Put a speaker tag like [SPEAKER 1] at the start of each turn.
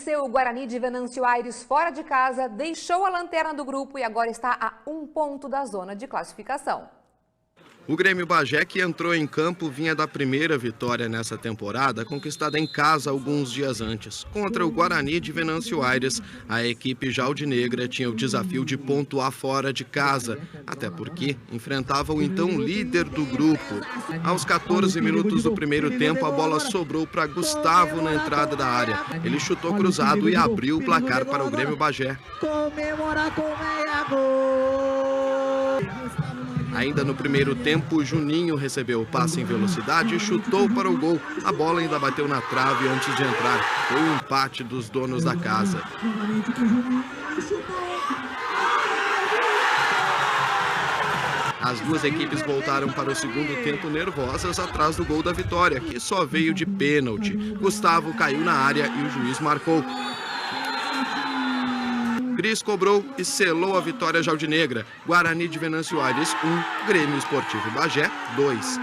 [SPEAKER 1] venceu o Guarani de Venâncio Aires fora de casa, deixou a lanterna do grupo e agora está a 1 ponto da zona de classificação.
[SPEAKER 2] O Grêmio Bagé, que entrou em campo, vinha da primeira vitória nessa temporada, conquistada em casa alguns dias antes. Contra o Guarani de Venâncio Aires, a equipe jaldinegra tinha o desafio de pontuar fora de casa, até porque enfrentava o então líder do grupo. Aos 14 minutos do primeiro tempo, a bola sobrou para Gustavo na entrada da área. Ele chutou cruzado e abriu o placar para o Grêmio Bagé.
[SPEAKER 3] Comemora com meia gol!
[SPEAKER 2] Ainda no primeiro tempo, Juninho recebeu o passe em velocidade e chutou para o gol. A bola ainda bateu na trave antes de entrar. Foi o empate dos donos da casa. As duas equipes voltaram para o segundo tempo nervosas atrás do gol da vitória, que só veio de pênalti. Gustavo caiu na área e o juiz marcou. Cris cobrou e selou a vitória jaldinegra. Guarani de Venâncio Aires 1, Grêmio Esportivo Bagé 2.